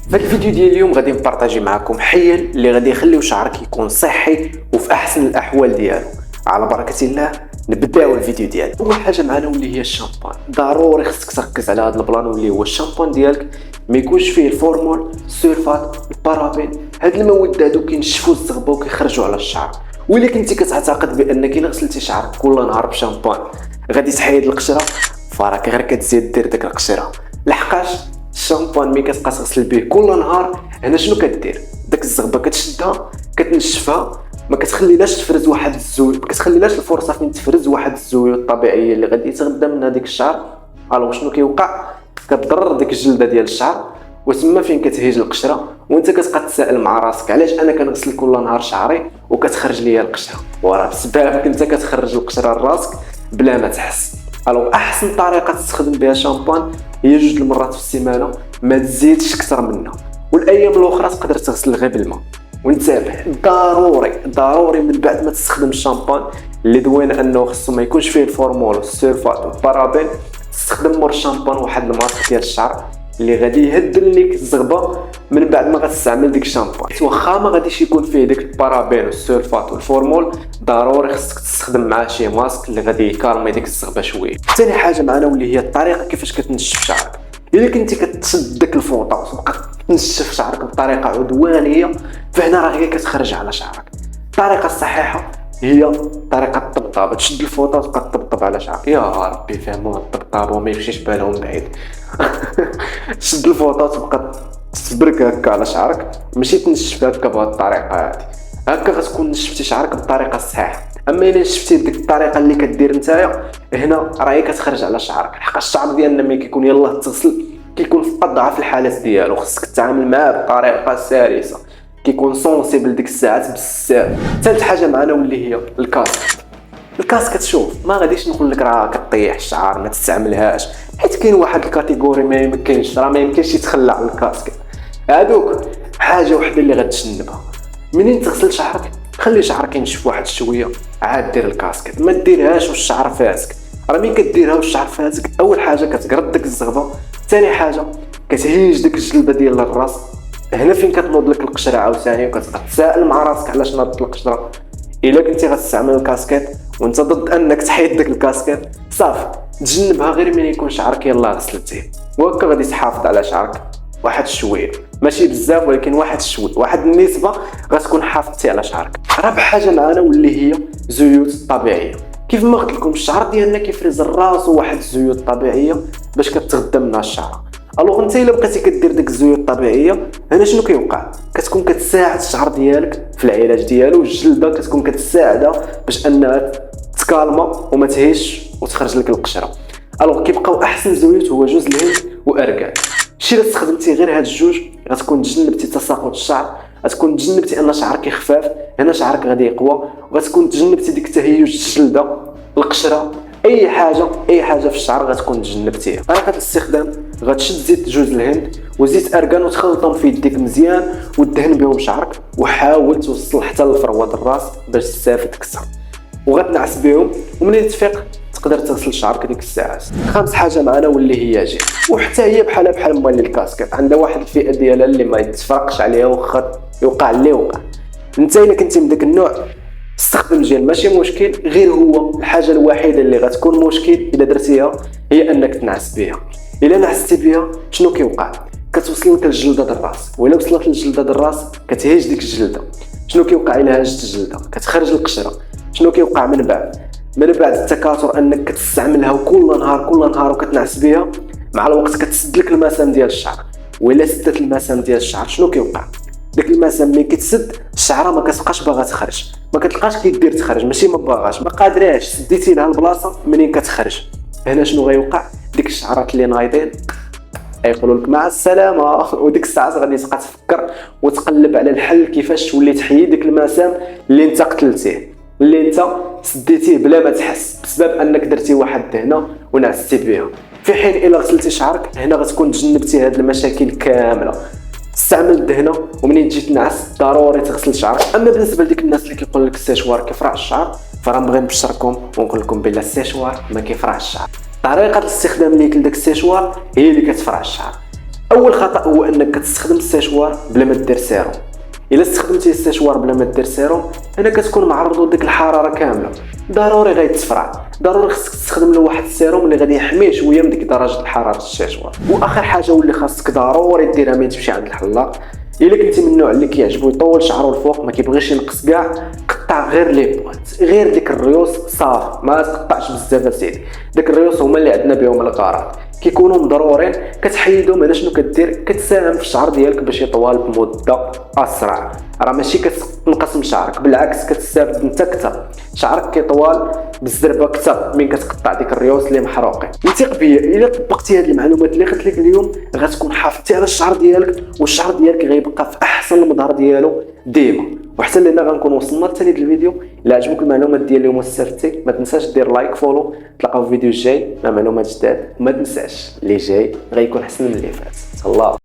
في هذا الفيديو ديال اليوم غادي نبارطاجي معكم حيل اللي غادي يخليو شعرك يكون صحي وفي احسن الاحوال ديالو. على بركه الله نبداو الفيديو ديالنا. اول حاجه معنا واللي هي الشامبان. ضروري خصك تركز على هذا البلان واللي هو الشامبان ديالك ما يكونش فيه الفورمول، السلفات، البارابين. هاد المواد هادو كينشفوا الزغبه وكيخرجوا على الشعر. وإلا كنتي كتعتقد بانك الا غسلتي شعرك كل نهار بشامبان غادي تحيد القشره، فراك غير كتزيد دير ديك القشره. لحقاش الشامبان ملي كتبقى تغسل به كل نهار هنا شنو كدير؟ داك الزغبه كتشدها كتنشفها، ما كتخليلاش تفرز واحد الزيوت، ما كتخليلاش الفرصه فين تفرز واحد الزيوت الطبيعيه اللي غادي يتغذى من هذيك الشعر. الو شنو كيوقع؟ كتضرر ديك الجلده ديال الشعر وتما فين كتهيج القشره. وانت كتبقى تسائل مع راسك علاش انا كنغسل كل نهار شعري وكتخرج ليا القشره؟ وراه بسببك انت كتخرج القشره لراسك بلا ما تحس. الو احسن طريقه تستخدم بها شامبان هي 2 المرات في السيمانه، ما تزيدش اكثر منها. والايام الاخرى تقدر تغسل غير بالماء. وانتبه ضروري من بعد ما تستخدم الشامبان اللي دوينا انه خصو ما يكونش فيه الفورمول والسلفات والبارابين، تستخدم مور الشامبان واحد الماسك ديال الشعر اللي غادي يهدل لك الزغبه من بعد ما غتستعمل ديك الشامبان. واخا ما غاديش يكون فيه ديك البارابين والسلفات والفورمول، ضروري خصك تستخدم معاه شي ماسك اللي غادي يكالمي ديك الزغبه شويه. ثاني حاجه معنا واللي هي الطريقه كيفاش كتنشف شعرك. الا كنتي كتشد داك الفوطه وتبقى تنشف شعرك بطريقه عدوانيه، فهنا راه هي كتخرج على شعرك. الطريقه الصحيحه هي طريقه الطبطبه، تشد الفوطه وتبقى تطبطب على شعرك. يا ربي فهموا الطبطبه وما يمشيش بالهم بعيد. تشد الفوطه وتبقى تبرك هكا على شعرك، ماشي تنشف هكا بهذه الطريقه هذه. هكا غتكون نشفتي شعرك بالطريقه الصحيحه. اما الا شفتي بديك الطريقه اللي كدير نتايا، هنا راهي كتخرج على شعرك. لحقاش الشعر ديالنا ملي كيكون يلاه تغسل كيكون في اضعف الحالات ديالو، خصك تتعامل معاه بطريقه سلسه، كيكون سونسيبل ديك الساعات بزاف. ثالث حاجه معنا واللي هي الكاسكت. الكاسكت شوف ما غاديش نقول لك راه كطيح الشعر ما تستعملهاش، حيت كاين واحد الكاتيجوري ما يمكنش، راه ما يمكنش يتخلى على الكاسكت. هادوك حاجه وحده اللي غتجنبها. منين تغسل شعرك خلي شعرك ينشف واحد شويه عاد دير الكاسكت، ما ديرهاش والشعر فاسك. راه ملي كديرها والشعر فاسك اول حاجه كتقرد ديك الزغبه، ثاني حاجه كتهيج ديك الجلده ديال الراس. هنا فين كتنوض لك القشره عاوتاني وكتبقى تسائل مع راسك علاش ناضت القشره. الا كنتي غتستعمل الكاسكيت وانت ضد انك تحيد داك الكاسكيت، صافي تجنبها غير ملي يكون شعرك يلاه غسلتيه، وهكا غادي تحافظ على شعرك واحد شويه، ماشي بزاف ولكن واحد شويه، واحد النسبه غتكون حافظتي على شعرك. رابع حاجه معنا واللي هي زيوت طبيعيه. كيف ما قلت لكم الشعر ديالنا كيفرز الراس واحد الزيوت طبيعيه باش كتغذى منها الشعر. الوغ انت الا بقيتي كدير ديك الزيوت الطبيعيه، هنا شنو كيوقع؟ كتكون كتساعد الشعر ديالك في العلاج ديالو، والجلده كتكون كتساعدها باش انها تكالما وما تهيش وتخرج لك القشره. الوغ كيبقاو احسن زيوت هو جوز الهند واركان. شي الا استخدمتي غير هاد الجوج غتكون تجنبتي تساقط الشعر، غتكون تجنبتي ان شعرك يخفاف، هنا شعرك غادي يقوى، وغتكون تجنبتي ديك تهيج الجلده، القشره، اي حاجه في الشعر غتكون تجنبتيها. طريقه الاستخدام غتشد زيت جوز الهند وزيت ارغان وتخلطهم في يديك مزيان ودهن بهم شعرك، وحاول توصل حتى لفروه الراس باش تستافد اكثر، وغتنعس بهم. ومنين تفيق تقدر تغسل شعرك ديك الساعات. خامس حاجه معنا واللي هي جيل، وحتى هي بحال مال الكاسكيت عندها واحد الفئه ديالها اللي ما يتفرقش عليها واخا يوقع اللي وقع. انت الا كنتي من داك النوع استخدم جيل ماشي مشكل، غير هو الحاجه الوحيده اللي غتكون مشكل الا درتيها هي انك تنعس بها. الا نعستي بها شنو كيوقع؟ كتوصل لك الجلده الراس، والا وصلت للجلده الراس كتهيج ديك الجلده. شنو كيوقع الا هاجت الجلده؟ كتخرج القشره. شنو كيوقع من بعد التكاثر انك كتستعملها كل نهار وكتنعس بها، مع الوقت كتسد لك المسام ديال الشعر. والا سدت المسام ديال الشعر شنو كيوقع؟ داك المسام ملي كتسد الشعره ما كتبقاش باغا تخرج، ما كتلقاش كيدير تخرج، ماشي ما باغاش، ما قادراش، سديتي لها البلاصه منين كتخرج. هنا شنو غيوقع؟ ديك الشعرات اللي نايضين يقولوا لك مع السلامه، وديك الساعات غادي تبقى تفكر وتقلب على الحل كيفاش تولي تحيي ديك المسام اللي انت قتلتيه، اللي انت سديتيه بلا ما تحس بسبب انك درتي واحد الدهنه ونعستي بها. في حين الا غسلتي شعرك هنا غتكون تجنبتي هاد المشاكل كامله. استعمل الدهنه ومنين تجي تنعس ضروري تغسل شعرك. اما بالنسبه لديك الناس اللي كيقول لك السيشوار كيفرع الشعر، فراه نبغي نبشركم ونقول لكم بلا السيشوار ما كيفرعش الشعر. طريقه الاستخدام اللي لداك السيشوار هي اللي كتفرع الشعر. اول خطا هو انك كتستخدم السيشوار بلا ما دير سيروم. الا استخدمتي السيشوار بلا ما دير سيروم هنا كتكون معرض لديك الحراره كامله، ضروري غيتفرع، ضروري خصك تستخدم له واحد السيروم اللي غادي يحميه شويه من ديك درجه الحراره السيشوار. واخر حاجه واللي خاصك ضروري ديرها ملي تمشي عند الحلاق، الا كنتي من النوع اللي كيعجبو يطول شعرو الفوق ما كيبغيش ينقص كاع، قطع غير لي بوانت، غير ديك الريوس صافي، ما تقطعش بزاف اسيدي. ديك الريوس هما اللي عندنا بهم الغرض، كيكونوا مضرورين، كتحيدهم. هنا شنو كدير؟ كتساهم في الشعر ديالك باش يطول بمده اسرع. راه ماشي كتنقص من شعرك، بالعكس كتستافد انت اكثر، شعرك كيطول بالزربه اكثر من كتقطع ديك الريوس اللي محروقين. وثق بيا الا طبقتي هذه المعلومات اللي قلت لك اليوم غتكون حافظتي على الشعر ديالك، والشعر ديالك غيبقى في احسن المظهر ديالو ديما. وحتى لهنا غنكون وصلنا لثاني الفيديو. الا عجبوك المعلومات ديال اليوم واستفدتي ما تنساش دير لايك فولو. تلقاو في الفيديو الجاي مع معلومات جداد، وما تنساش اللي جاي غيكون احسن من اللي فات. الله.